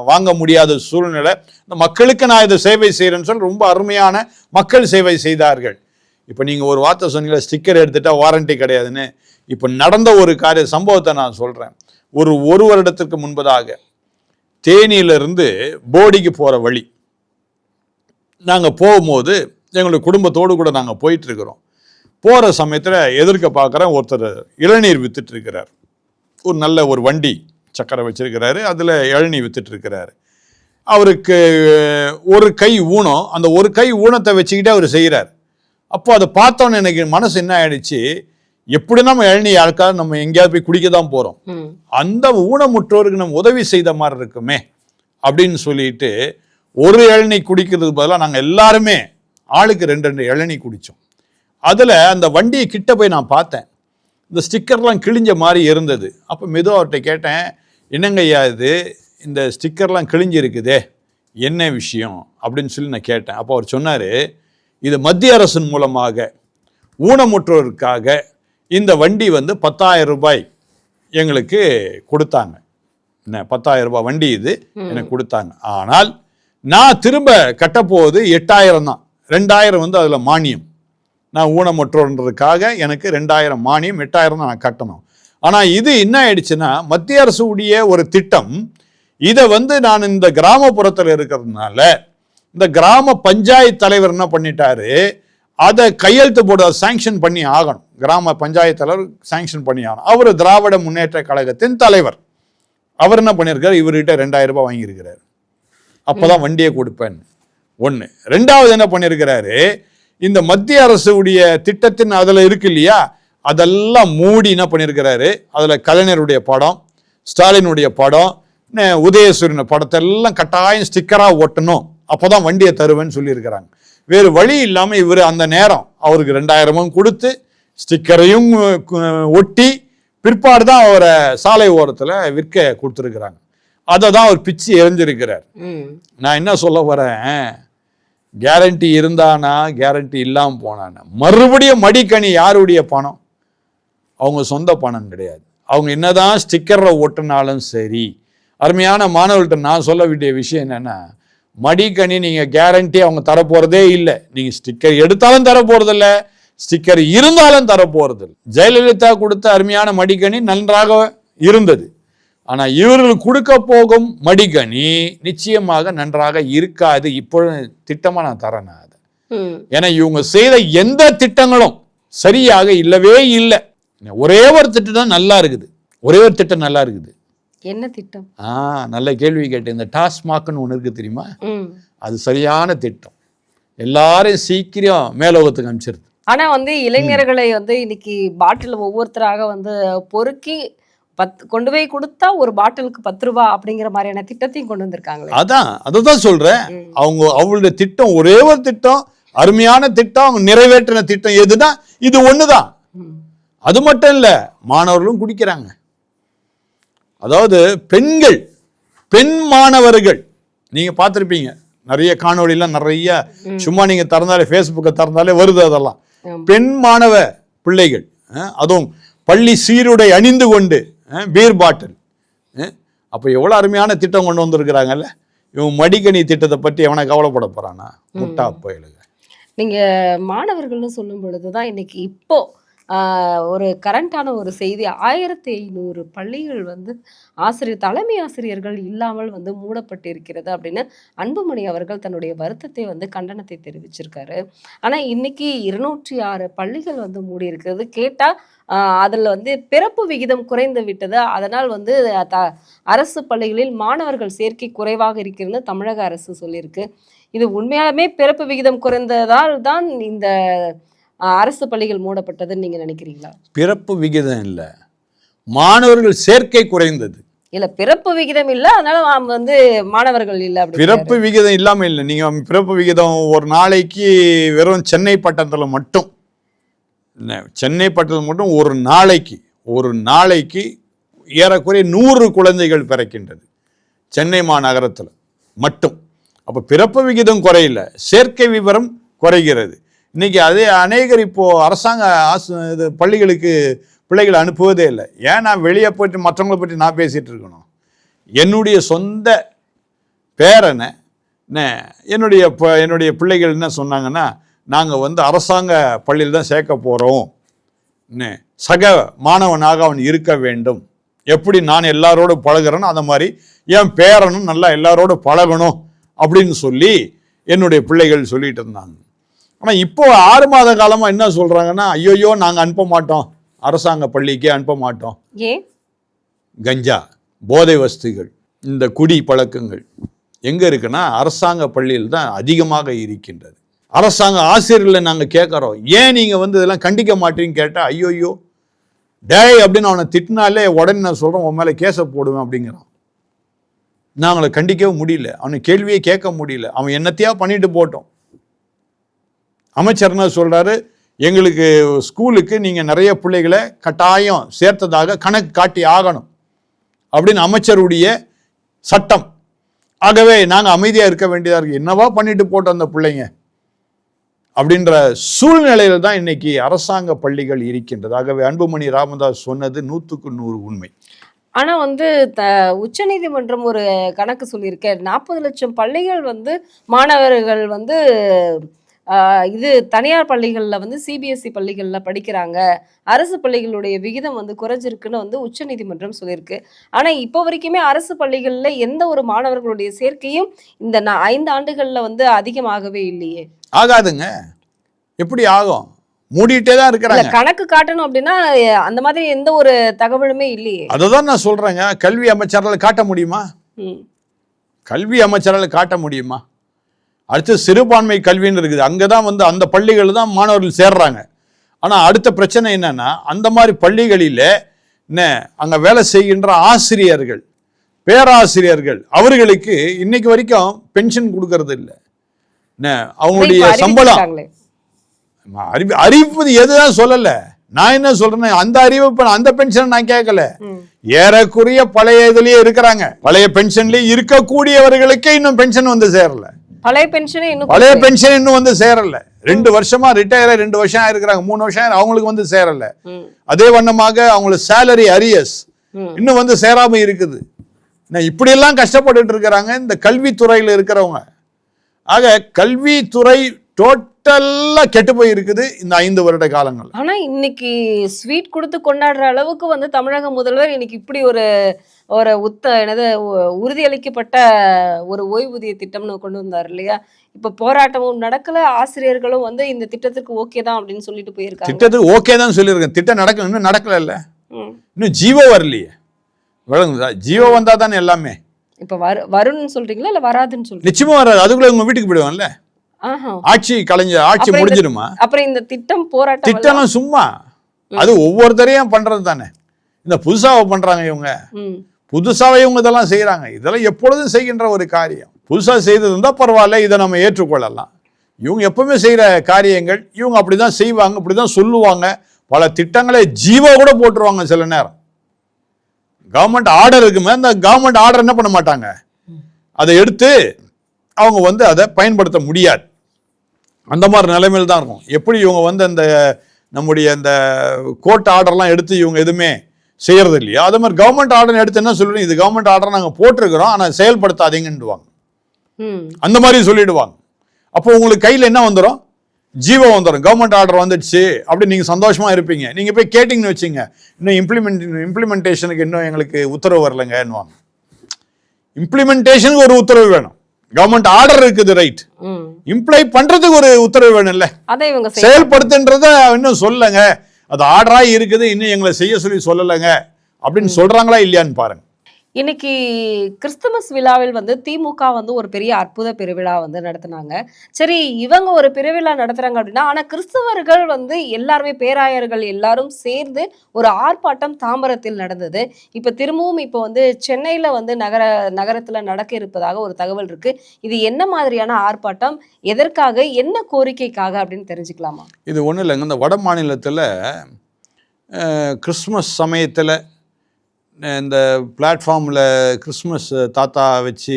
வாங்க முடியாத சூழ்நிலை. இந்த மக்களுக்கு நான் இதை சேவை செய்யறேன்னு சொல்லி ரொம்ப அருமையான மக்கள் சேவை செய்தார்கள். இப்போ நீங்க ஒரு வார்த்தை சொன்னீங்க, ஸ்டிக்கர் எடுத்துட்டா வாரண்டி கிடையாதுன்னு. இப்போ நடந்த ஒரு சம்பவத்தை நான் சொல்றேன். ஒரு வருடத்திற்கு முன்பதாக தேனியிலிருந்து போடிக்கு போற வழி, நாங்க போகும்போது எங்களுடைய குடும்பத்தோடு கூட நாங்க போயிட்டு இருக்கிறோம். போகிற சமயத்தில் எதிர்க்க பார்க்குறேன், ஒருத்தர் இளநீர் வித்துட்டு இருக்கிறார். ஒரு நல்ல ஒரு வண்டி சக்கரை வச்சிருக்கிறாரு, அதில் இளநீர் வித்துட்டு இருக்கிறாரு. அவருக்கு ஒரு கை ஊனம், அந்த ஒரு கை ஊனத்தை வச்சுக்கிட்டே அவர் செய்கிறார். அப்போ அதை பார்த்தோன்னு எனக்கு மனசு என்ன ஆயிடுச்சு, எப்படி நம்ம இளநீர் யாருக்காவது நம்ம எங்கேயாவது போய் குடிக்க தான் போகிறோம், அந்த ஊனமுற்றோருக்கு நம்ம உதவி செய்த மாதிரி இருக்குமே அப்படின்னு சொல்லிட்டு ஒரு இளநீர் குடிக்கிறதுக்கு பதிலாக நாங்கள் எல்லாருமே ஆளுக்கு 2 இளநீர் குடித்தோம். அதில் அந்த வண்டியை கிட்ட போய் நான் பார்த்தேன், இந்த ஸ்டிக்கர்லாம் கிழிஞ்ச மாதிரி இருந்தது. அப்போ மெதுவாக அவர்கிட்ட கேட்டேன், என்னங்க ஐயா இது, இந்த ஸ்டிக்கர்லாம் கிழிஞ்சு இருக்குதே, என்ன விஷயம் அப்படின்னு சொல்லி நான் கேட்டேன். அப்போ அவர் சொன்னார், இது மத்திய அரசின் மூலமாக ஊனமுற்றோருக்காக இந்த வண்டி வந்து 10,000 ரூபாய் எங்களுக்கு கொடுத்தாங்க. என்ன 10,000 ரூபாய் வண்டி இது எனக்கு கொடுத்தாங்க. ஆனால் நான் திரும்ப கட்டப்போவது 8,000 தான். 2,000 வந்து அதில் மானியம். நான் ஊனமுற்றோன்றதுக்காக எனக்கு 2,000 மானியம், 8,000 தான் நான் கட்டணும். ஆனால் இது என்ன ஆயிடுச்சுன்னா, மத்திய அரசு உடைய ஒரு திட்டம். இதை வந்து நான் இந்த கிராமப்புறத்தில் இருக்கிறதுனால இந்த கிராம பஞ்சாயத்து தலைவர் என்ன பண்ணிட்டாரு, அதை கையெழுத்து போட சாங்ஷன் பண்ணி ஆகணும். கிராம பஞ்சாயத்து தலைவர் சாங்ஷன் பண்ணி ஆகணும். அவர் திராவிட முன்னேற்ற கழகத்தின் தலைவர். அவர் என்ன பண்ணியிருக்காரு, இவர்கிட்ட 2,000 ரூபாய் வாங்கியிருக்கிறார். அப்போதான் வண்டியை கொடுப்பேன். ஒன்று. ரெண்டாவது என்ன பண்ணியிருக்கிறாரு, இந்த மத்திய அரசு உடைய திட்டத்தின் அதில் இருக்கு இல்லையா, அதெல்லாம் மூடி என்ன பண்ணியிருக்கிறாரு, அதில் கலைஞருடைய படம், ஸ்டாலினுடைய படம், உதயசூரியன் படத்தை எல்லாம் கட்டாயம் ஸ்டிக்கராக ஒட்டணும், அப்போதான் வண்டியை தருவேன்னு சொல்லியிருக்கிறாங்க. வேறு வழி இல்லாமல் இவர் அந்த நேரம் அவருக்கு 2,000 கொடுத்து ஸ்டிக்கரையும் ஒட்டி பிற்பாடு தான் அவரை சாலை ஓரத்தில் விற்க கொடுத்துருக்குறாங்க. அதை தான் அவர் பிச்சு எறிஞ்சிருக்கிறார். நான் என்ன சொல்ல வரேன், கேரண்டி இருந்தானா கேரண்டி இல்லாமல் போனானா, மறுபடியும் மடிக்கணி யாருடைய பணம்? அவங்க சொந்த பணம் கிடையாது. அவங்க என்னதான் ஸ்டிக்கரை ஒட்டினாலும் சரி. அருமையான மாணவர்கள்ட்ட நான் சொல்ல வேண்டிய விஷயம் என்னன்னா, மடிக்கணி நீங்கள் கேரண்டி அவங்க தரப்போகிறதே இல்லை. நீங்கள் ஸ்டிக்கர் எடுத்தாலும் தரப்போகிறதில்ல, ஸ்டிக்கர் இருந்தாலும் தரப்போகிறதில்லை. ஜெயலலிதா கொடுத்த அருமையான மடிக்கணி நன்றாக இருந்தது. ஆனால் இவர்கள் கொடுக்க போகும் மடிக்கணி நிச்சயமாக நன்றாக இருக்காது. இப்பொழுது திட்டமாக நான் தரேன் அதை. ஏன்னா இவங்க செய்த எந்த திட்டங்களும் சரியாக இல்லவே இல்லை. ஒரே ஒரு திட்டம் தான் நல்லா இருக்குது. ஒரே ஒரு திட்டம் நல்லா இருக்குது. என்ன திட்டம்? நல்ல கேள்வி கேட்டேன். இந்த டாஸ்மாக்னு ஒன்று இருக்கு தெரியுமா? அது சரியான திட்டம். எல்லாரையும் சீக்கிரம் மேலோகத்துக்கு அனுப்பிச்சிருது. ஆனா இளைஞர்களை இன்னைக்கு பாட்டில் ஒவ்வொருத்தராக பொறுக்கி கொண்டு போய் கொடுத்தா ஒரு பாட்டிலுக்கு 10 ரூபாய் அப்படிங்கிற மாதிரியான திட்டத்தையும் கொண்டு வந்திருக்காங்களே. அதான் சொல்றேன். அவங்களுடைய திட்டம் ஒரே ஒரு திட்டம், அருமையான திட்டம். அவங்க நிறைவேற்றின திட்டம் எதுனா இது ஒண்ணுதான். அது மட்டும் இல்ல, மாணவர்களும் குடிக்கிறாங்க. அதாவது பெண் மாணவர்கள் நீங்க பார்த்திருப்பீங்க, நிறைய காணொலிலாம் நிறைய சும்மா நீங்க திறந்தாலே ஃபேஸ்புக்கை திறந்தாலே வருது. அதெல்லாம் பெண் மாணவ பிள்ளைகள், அதுவும் பள்ளி சீருடை அணிந்து கொண்டு பீர் பாட்டில். அப்போ எவ்வளோ அருமையான திட்டம் கொண்டு வந்திருக்கிறாங்கல்ல. இவன் மடிக்கணி திட்டத்தை பற்றி எவனை கவலைப்பட போறானா? முட்டா போயிடுங்க. நீங்க மாணவர்கள்னு சொல்லும் பொழுதுதான் இன்னைக்கு இப்போ ஒரு கரண்டான ஒரு செய்தி, 1500 பள்ளிகள் தலைமை ஆசிரியர்கள் இல்லாமல் மூடப்பட்டிருக்கிறது அப்படின்னு அன்புமணி அவர்கள் தன்னுடைய வருத்தத்தை கண்டனத்தை தெரிவிச்சிருக்காரு. ஆனா இன்னைக்கு 206 பள்ளிகள் மூடி இருக்கிறது. கேட்டா அதுல பிறப்பு விகிதம் குறைந்து விட்டது, அதனால் அரசு பள்ளிகளில் மாணவர்கள் சேர்க்கை குறைவாக இருக்கிறது தமிழக அரசு சொல்லியிருக்கு. இது உண்மையாலுமே பிறப்பு விகிதம் குறைந்ததால் தான் இந்த அரசு பள்ளிகள் மூடப்பட்டதுன்னு நீங்க நினைக்கிறீங்களா? பிறப்பு விகிதம் இல்ல, மாணவர்கள் சேர்க்கை குறைந்தது. இல்ல, பிறப்பு விகிதம் இல்ல, அதனால மாணவர்கள் இல்ல. பிறப்பு விகிதம் இல்லாம இல்லை. நீங்க பிறப்பு விகிதம் ஒரு நாளைக்கு வெறும் சென்னை பட்டணத்தில் மட்டும் ஒரு நாளைக்கு ஏறக்குறைய 100 குழந்தைகள் பிறக்கின்றது சென்னை மாநகரத்தில் மட்டும். அப்போ பிறப்பு விகிதம் குறையில, சேர்க்கை விவரம் குறைகிறது. இன்னைக்கு அதே அநேகர் இப்போ அரசாங்க பள்ளிகளுக்கு பிள்ளைகளை அனுப்புவதே இல்லை. ஏன் நான் வெளியே போயிட்டு மற்றவங்களை பற்றி நான் பேசிட்டு இருக்கணும்? என்னுடைய சொந்த பேரனை என்னுடைய பிள்ளைகள் என்ன சொன்னாங்கன்னா, நாங்கள் அரசாங்க பள்ளியில் தான் சேர்க்க போகிறோம், சக மாணவனாக அவன் இருக்க வேண்டும், எப்படி நான் எல்லாரோடு பழகிறேன்னு அந்த மாதிரி என் பேரனும் நல்லா எல்லாரோடு பழகணும் அப்படின்னு சொல்லி என்னுடைய பிள்ளைகள் சொல்லிட்டு இருந்தாங்க. ஆனால் இப்போ 6 மாத காலமாக என்ன சொல்கிறாங்கன்னா, ஐயோயோ நாங்கள் அனுப்ப மாட்டோம், அரசாங்க பள்ளிக்கே அனுப்ப மாட்டோம். கஞ்சா, போதை வஸ்துகள், இந்த குடி பழக்கங்கள் எங்கே இருக்குன்னா அரசாங்க பள்ளியில் தான் அதிகமாக இருக்கின்றது. அரசாங்க ஆசிரியர்களை நாங்கள் கேட்குறோம், ஏன் நீங்கள் இதெல்லாம் கண்டிக்க மாட்டீங்கன்னு கேட்டால், ஐயோயோ டேய் அப்படின்னு அவனை திட்டினாலே உடனே நான் சொல்கிறேன் உன் மேலே கேஸை போடுவேன் அப்படிங்கிறான். நான் அவங்களை கண்டிக்கவும் முடியல, அவனை கேள்வியே கேட்க முடியல, அவன் என்னத்தையா பண்ணிட்டு போட்டோம். அமைச்சர் என்ன சொல்கிறாரு, எங்களுக்கு ஸ்கூலுக்கு நீங்கள் நிறைய பிள்ளைகளை கட்டாயம் சேர்த்ததாக கணக்கு காட்டி ஆகணும் அப்படின்னு அமைச்சருடைய சட்டம். ஆகவே நாங்கள் அமைதியாக இருக்க வேண்டியதாக இருக்கு, என்னவா பண்ணிட்டு போட்டோம் அந்த பிள்ளைங்க அப்படின்ற சூழ்நிலையில் தான் இன்னைக்கு அரசாங்க பள்ளிகள் இருக்கின்றது. ஆகவே அன்புமணி ராமதாஸ் சொன்னது 100க்கு 100 உண்மை. ஆனா உச்சநீதிமன்றம் ஒரு கணக்கு சொல்லியிருக்க, 40 லட்சம் பள்ளிகள் மாணவர்கள் இது தனியார் பள்ளிகளில் சிபிஎஸ்இ பள்ளிகளில் படிக்கிறாங்க, அரசு பள்ளிகளுடைய விகிதம் குறைஞ்சிருக்குன்னு உச்சநீதிமன்றம் சொல்லியிருக்கு. ஆனால் இப்போ வரைக்குமே அரசு பள்ளிகளில் எந்த ஒரு மாணவர்களுடைய சேர்க்கையும் இந்த 5 ஆண்டுகளில் அதிகமாகவே இல்லையே. ஆகாதுங்க, எப்படி ஆகும்? மூடிட்டே தான் இருக்கிறாங்க. கணக்கு காட்டணும் அப்படின்னா அந்த மாதிரி எந்த ஒரு தகவலுமே இல்லையே. அததான் நான் சொல்றேங்க. கல்வி அமைச்சரால் காட்ட முடியுமா? கல்வி அமைச்சரால் காட்ட முடியுமா? அடுத்து சிறுபான்மை கல்வின்னு இருக்குது, அங்கதான் அந்த பள்ளிகள் தான் மாணவர்கள் சேர்றாங்க. ஆனா அடுத்த பிரச்சனை என்னன்னா, அந்த மாதிரி பள்ளிகளில் அங்க வேலை செய்கின்ற ஆசிரியர்கள், பேராசிரியர்கள் அவர்களுக்கு இன்னைக்கு வரைக்கும் பென்ஷன் கொடுக்கறது இல்லை. அவங்களுடைய சம்பளம் அறிவிப்பது எதுதான் சொல்லல. நான் என்ன சொல்றேன், அந்த அறிவு அந்த பென்ஷன் நான் கேட்கல. ஏறக்குறைய பழைய இதுலயே இருக்கிறாங்க, பழைய பென்ஷன்லயே இருக்கக்கூடியவர்களுக்கே இன்னும் பென்ஷன் வந்து சேரல. பழைய பென்ஷன் இன்னும் வந்து சேரல. 2 வருஷமா ரிட்டையர் 2 வருஷம் இருக்கிறாங்க, 3 வருஷம் அவங்களுக்கு வந்து சேரல. அதே வண்ணமாக அவங்களுக்கு சேலரி அரியஸ் இன்னும் வந்து சேராம இருக்குது. இப்படி எல்லாம் கஷ்டப்பட்டு இருக்கிறாங்க இந்த கல்வித்துறையில இருக்கிறவங்க. ஆக கல்வித்துறை டோட்டலா கெட்டு போய் இருக்குது இந்த 5 வருட காலங்கள். ஆனா இன்னைக்கு ஸ்வீட் கொடுத்து கொண்டாடுற அளவுக்கு வந்து தமிழக முதல்வர் இன்னைக்கு இப்படி ஒரு உறுதியளிக்கப்பட்ட ஒரு ஓய்வூதிய திட்டம்னு கொண்டு வந்தார் இல்லையா? இப்ப போராட்டமும் நடக்கல, ஆசிரியர்களும் வந்து இந்த திட்டத்துக்கு ஓகே தான் அப்படின்னு சொல்லிட்டு போயிருக்காங்க. திட்டத்துக்கு ஓகே தான் சொல்லியிருக்கேன், திட்டம் நடக்கணும், இன்னும் நடக்கல இல்ல, இன்னும் ஜீவோ வரலையே. விளங்குதா? ஜீவோ வந்தா தானே எல்லாமே. இப்ப வரும்னு சொல்றீங்களா இல்ல வராதுன்னு சொல்றீங்க? நிச்சயமா வராது, அதுக்குள்ள உங்க வீட்டுக்கு போயிடுவான்ல. ஆட்சி ஆட்சி முடிஞ்சிருமா? அப்புறம் இந்த திட்டம் சும்மா அது ஒவ்வொருத்தரையும் பண்றது தானே. இந்த புதுசாக பண்றாங்க இவங்க, புதுசாவே இவங்க இதெல்லாம் செய்யறாங்க. இதெல்லாம் எப்பொழுதும் செய்கின்ற ஒரு காரியம். புதுசா செய்தது இருந்தா பரவாயில்ல, இதை நம்ம ஏற்றுக்கொள்ளலாம். இவங்க எப்பவுமே செய்யற காரியங்கள் இவங்க அப்படிதான் செய்வாங்க, அப்படிதான் சொல்லுவாங்க. பல திட்டங்களை ஜீவோ கூட போட்டுருவாங்க. சில நேரம் கவர்மெண்ட் ஆர்டர் இருக்குமே, அந்த கவர்மெண்ட் ஆர்டர் என்ன பண்ண மாட்டாங்க, அதை எடுத்து அவங்க வந்து அதை பயன்படுத்த முடியாது. அந்த மாதிரி நிலைமையில் தான் இருக்கும். எப்படி இவங்க வந்து அந்த நம்முடைய அந்த கோர்ட் ஆர்டர்லாம் எடுத்து இவங்க எதுவுமே செய்யறது இல்லையா, அதே மாதிரி கவர்மெண்ட் ஆர்டர் எடுத்து என்ன சொல்லுவோம், இது கவர்மெண்ட் ஆர்டர் நாங்கள் போட்டிருக்கிறோம் ஆனால் செயல்படுத்தாதீங்கன்னுவாங்க. அந்த மாதிரி சொல்லிடுவாங்க. அப்போ உங்களுக்கு கையில் என்ன வந்துடும், ஜீவோ வந்துடும். கவர்மெண்ட் ஆர்டர் வந்துடுச்சு அப்படி நீங்கள் சந்தோஷமா இருப்பீங்க. நீங்கள் போய் கேட்டிங்கன்னு வச்சுங்க, இன்னும் இம்ப்ளிமெண்டேஷனுக்கு இன்னும் எங்களுக்கு உத்தரவு வரலங்கன்னுவாங்க. இம்ப்ளிமெண்டேஷனுக்கு ஒரு உத்தரவு வேணும். கவர்மெண்ட் ஆர்டர் இருக்குது, ரைட், இம்ப்ளை பண்றதுக்கு ஒரு உத்தரவு வேணும்ல, செயல்படுத்துன்றத இன்னும் சொல்லுங்க. அது ஆர்டரா இருக்குது, இன்னும் எங்களை செய்ய சொல்லி சொல்லலைங்க அப்படின்னு சொல்றாங்களா இல்லையான்னு பாருங்க. இன்னைக்கு கிறிஸ்துமஸ் விழாவில் வந்து திமுக வந்து ஒரு பெரிய அற்புத பெருவிழா வந்து நடத்தினாங்க. சரி, இவங்க ஒரு பெருவிழா நடத்துறாங்க அப்படின்னா, ஆனா கிறிஸ்தவர்கள் வந்து எல்லாருமே, பேராயர்கள் எல்லாரும் சேர்ந்து ஒரு ஆர்ப்பாட்டம் தாம்பரத்தில் நடந்தது. இப்ப திரும்பவும் இப்ப வந்து சென்னையில வந்து நகரத்துல நடக்க இருப்பதாக ஒரு தகவல் இருக்கு. இது என்ன மாதிரியான ஆர்ப்பாட்டம், எதற்காக, என்ன கோரிக்கைக்காக அப்படின்னு தெரிஞ்சுக்கலாமா? இது ஒன்றும் இல்லைங்க, இந்த வட மாநிலத்தில் கிறிஸ்துமஸ் சமயத்தில் இந்த பிளாட்ஃபார்மில் கிறிஸ்மஸ் தாத்தா வச்சு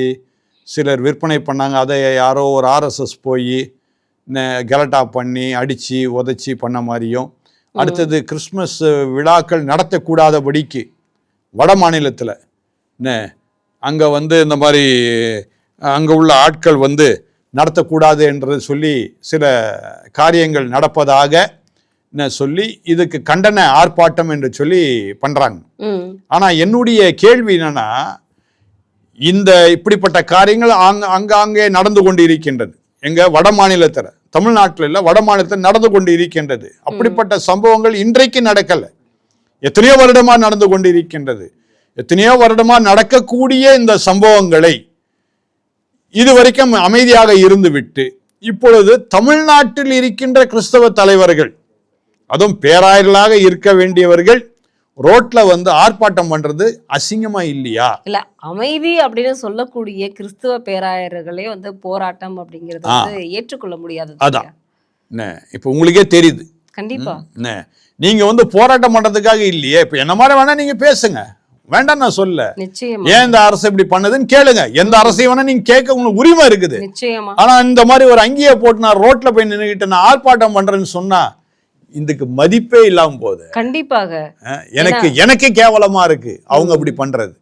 சிலர் விற்பனை பண்ணாங்க. அதை யாரோ ஒரு ஆர்எஸ்எஸ் போய் கலட்டா பண்ணி அடித்து உதச்சி பண்ண மாதிரியும், அடுத்தது கிறிஸ்மஸ் விழாக்கள் நடத்தக்கூடாதபடிக்கு வட மாநிலத்தில் அங்கே வந்து இந்த மாதிரி அங்கே உள்ள ஆட்கள் வந்து நடத்தக்கூடாது என்று சொல்லி சில காரியங்கள் நடப்பதாக சொல்லி இதுக்கு கண்டன ஆர்ப்பாட்டம் என்று சொல்லி பண்றாங்க. ஆனா என்னுடைய கேள்வி என்னன்னா, இந்த இப்படிப்பட்ட காரியங்கள் அங்கே நடந்து கொண்டு இருக்கின்றது. எங்க வட மாநிலத்தில், தமிழ்நாட்டில் இல்ல, வட மாநிலத்தில் நடந்து கொண்டு இருக்கின்றது. அப்படிப்பட்ட சம்பவங்கள் இன்றைக்கு நடக்கல, எத்தனையோ வருடமா நடந்து கொண்டு இருக்கின்றது. எத்தனையோ வருடமா நடக்கக்கூடிய இந்த சம்பவங்களை இதுவரைக்கும் அமைதியாக இருந்து விட்டு, இப்பொழுது தமிழ்நாட்டில் இருக்கின்ற கிறிஸ்தவ தலைவர்கள், அதுவும் பேராயர்களாக இருக்க வேண்டியவர்கள் ரோட்ல வந்து ஆர்ப்பாட்டம் பண்றது அசிங்கமா இல்லையா? இல்ல, அமைதி அப்படின்னு சொல்லக்கூடிய கிறிஸ்துவ பேராயர்களே வந்து போராட்டம் அப்படிங்கிறது வந்து ஏற்றுக்கொள்ள முடியாது. அதான் இப்ப உங்களுக்கே தெரியுது. கண்டிப்பா நீங்க வந்து போராட்டம் பண்றதுக்காக இல்லையே. இப்ப என்ன மாதிரி வேணா நீங்க பேசுங்க, வேண்டாம் நான் சொல்ல. நிச்சயமா. ஏன் இந்த அரசு இப்படி பண்ணுதுன்னு கேளுங்க. எந்த அரசையும் வேணா நீங்க கேட்க உங்களுக்கு உரிமை இருக்குது. நிச்சயமா. ஆனா இந்த மாதிரி ஒரு அங்கேயே போட்டு நான் ரோட்ல போய் நின்றுகிட்டு நான் ஆர்ப்பாட்டம் பண்றேன்னு சொன்னா இதுக்கு மதிப்பே இல்லாம போகுது. கண்டிப்பாக எனக்கு கேவலமா இருக்கு அவங்க அப்படி பண்றது.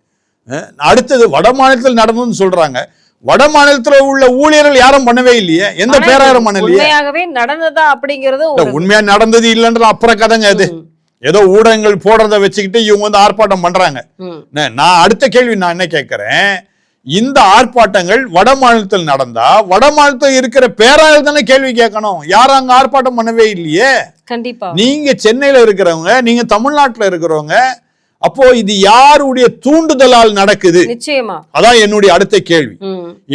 அடுத்தது வட மாநிலத்தில் நடந்ததுன்னு சொல்றாங்க. வட மாநிலத்தில் உள்ள ஊழியர்கள் யாரும் பண்ணவே இல்லையே, எந்த பேராயரும் பண்ணலையே. உண்மையாகவே நடந்ததா அப்படிங்கிறது உண்மையா நடந்தது இல்லைன்ற அப்புறம் கதைங்க. அது ஏதோ ஊடகங்கள் போடுறத வச்சுக்கிட்டு இவங்க வந்து ஆர்ப்பாட்டம் பண்றாங்க. நான் அடுத்த கேள்வி நான் என்ன கேட்கிறேன், இந்த ஆர்ப்பாட்டங்கள் வட மாநிலத்தில் நடந்தா வட மாநிலத்தில் இருக்கிற பேராயர்கள் தானே கேள்வி கேட்கணும். யாரும் அங்க ஆர்ப்பாட்டம் பண்ணவே இல்லையே. கண்டிப்பா. நீங்க சென்னையில இருக்கிறவங்க, நீங்க தமிழ்நாட்டுல இருக்கிறவங்க, அப்போ இது யாருடைய தூண்டுதலால் நடக்குது? நிச்சயமா. அதான் என்னுடைய அடுத்த கேள்வி.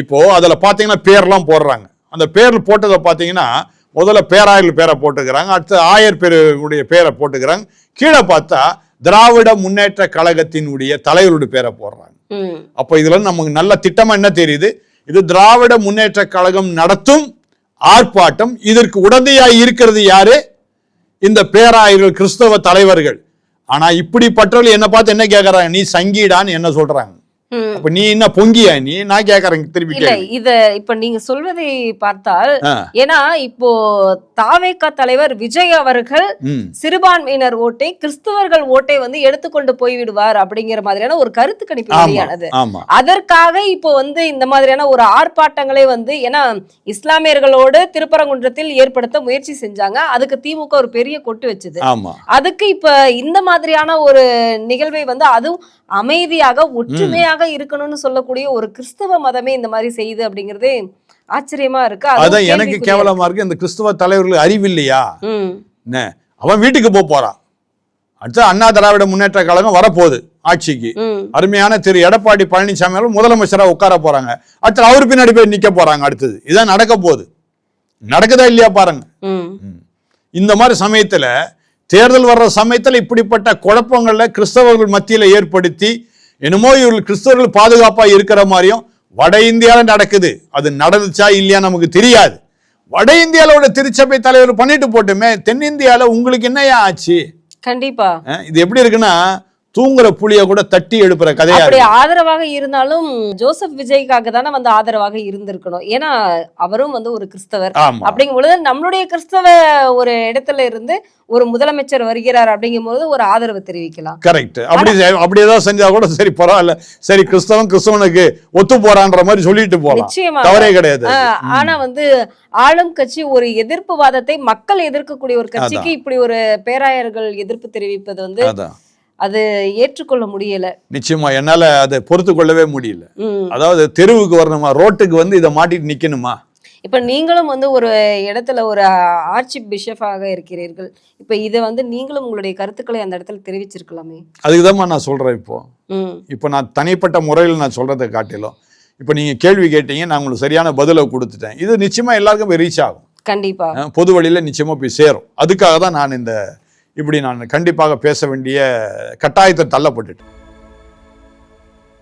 இப்போ அதுல பாத்தீங்கன்னா பேர்லாம் போடுறாங்க. அந்த பேர்ல போட்டதை பாத்தீங்கன்னா முதல்ல பேராயர்கள் பேரை போட்டுக்கிறாங்க, அடுத்து ஆயர் பேருடைய பேரை போட்டுக்கிறாங்க, கீழே பார்த்தா திராவிட முன்னேற்ற கழகத்தினுடைய தலைவருடைய பேரை போடுறாங்க. அப்ப இதுல நமக்கு நல்ல திட்டமா என்ன தெரியுது, இது திராவிட முன்னேற்ற கழகம் நடத்தும் ஆர்ப்பாட்டம். இதற்கு உடந்தையாய் இருக்கிறது யாரு? இந்த பேராயர்கள் கிறிஸ்தவ தலைவர்கள். ஆனா இப்படிப்பட்டவர்கள் என்ன பார்த்து என்ன கேட்கறாங்க, நீ சங்கீடான்னு என்ன சொல்றாங்க. அப்ப நீ என்ன பொங்கியா நீ, நான் கேட்கறேன் திருப்பி. இல்ல இத இப்ப நீங்க சொல்வதை பார்த்தால், ஏன்னா இப்போ தாவேகா தலைவர் விஜய் அவர்கள் சிறுபான்மையினர் ஓட்டை கிறிஸ்தவர்கள் ஓட்டை வந்து எடுத்துக்கொண்டு போய்விடுவார் அப்படிங்கிற மாதிரியான ஒரு கருத்து கணிப்பு வெளியானது. அதற்காக இப்போ வந்து இந்த மாதிரியான ஒரு ஆர்ப்பாட்டங்களே வந்து, ஏன்னா இஸ்லாமியர்களோடு திருப்பரங்குன்றத்தில் ஏற்படுத்த முயற்சி செஞ்சாங்க, அதுக்கு திமுக ஒரு பெரிய கொட்டு வச்சது. அதுக்கு இப்ப இந்த மாதிரியான ஒரு நிகழ்வை வந்து அதுவும் அமைதியாக ஒற்றுமையாக இருக்கணும்னு சொல்லக்கூடிய ஒரு கிறிஸ்தவ மதமே இந்த மாதிரி செய்யுது அப்படிங்கறதே ஆச்சரியமா இருக்கு. அதான் எனக்கு கேவலமா இருக்கு. இந்த கிறிஸ்தவ தலைவர்களுக்கு அறிவில்லையா? அவன் வீட்டுக்கு போறான். அடுத்த அண்ணா திராவிட முன்னேற்ற கழகம் வரப்போகுது ஆட்சிக்கு. அருமையான திரு எடப்பாடி பழனிசாமி அவர்கள் முதலமைச்சரா உட்கார போறாங்க. அடுத்து அவரு பின்னாடி போய் நிக்க போறாங்க. அடுத்தது இதான் நடக்க போகுது. நடக்குதா இல்லையா பாருங்க. இந்த மாதிரி சமயத்துல, தேர்தல் வர்ற சமயத்துல இப்படிப்பட்ட குழப்பங்கள்ல கிறிஸ்தவர்கள் மத்தியில ஏற்படுத்தி என்னமோ இவர்கள் கிறிஸ்தவர்கள் பாதுகாப்பா இருக்கிற மாதிரியும் வட இந்தியாவில நடக்குது. அது நடந்துச்சா இல்லையா நமக்கு தெரியாது. வட இந்தியாவோட திருச்சபை தலைவர் பண்ணிட்டு போட்டுமே, தென்னிந்தியால உங்களுக்கு என்னையா ஆச்சு? கண்டிப்பா இது எப்படி இருக்குன்னா, தூங்குற புளிய கூட தட்டி எழுப்புற கதையா. அப்படி ஆதரவாக இருந்தாலும் ஜோசப் விஜய்க்காக தானே வந்து ஆதரவாக இருந்திருக்கணும். ஏன்னா அவரும் வந்து ஒரு கிறிஸ்தவர். அப்படிங்கும் பொழுது நம்மளுடைய கிறிஸ்தவ ஒரு இடத்துல இருந்து ஒரு முதலமைச்சர் வருகிறார் அப்படிங்கும் போது ஒரு ஆதரவு தெரிவிக்கலாம். கரெக்ட். அப்படியேதான் செஞ்சா கூட சரி, பரவாயில்ல, சரி கிறிஸ்தவனுக்கு ஒத்து போறான்ற மாதிரி சொல்லிட்டு போலாம், நிச்சயமா தவறே கிடையாது. ஆனா வந்து ஆளும் கட்சி ஒரு எதிர்ப்பு வாதத்தை, மக்கள் எதிர்க்கக்கூடிய ஒரு கட்சிக்கு இப்படி ஒரு பேராயர்கள் எதிர்ப்பு தெரிவிப்பது வந்து அது ஏற்றுக்கொள்ள முடியல. நிச்சயமா என்னால அதை பொறுத்து கொள்ளவே முடியல. அதாவது தெருவுக்கு வரணுமா, ரோட்டுக்கு வந்து இதை மாட்டிட்டு நிக்கணுமா? இப்ப நீங்களும் வந்து ஒரு இடத்துல ஒரு ஆர்ச்சி பிஷப்பாக இருக்கிறீர்கள். இப்ப இதை வந்து நீங்களும் உங்களுடைய கருத்துக்களை அந்த இடத்துல தெரிவிச்சிருக்கலாமே. அதுக்குதான் நான் சொல்றேன். இப்போ நான் தனிப்பட்ட முறையில் நான் சொல்றதை காட்டிலும், இப்போ நீங்க கேள்வி கேட்டீங்க, நான் உங்களுக்கு சரியான பதிலை கொடுத்துட்டேன். இது நிச்சயமா எல்லாருக்கும் போய் ரீச் ஆகும். கண்டிப்பா பொது வழியில நிச்சயமா போய் சேரும். அதுக்காக தான் நான் இப்படி நான் கண்டிப்பாக பேச வேண்டிய கட்டாயத்தை தள்ளப்பட்டுட்டேன்.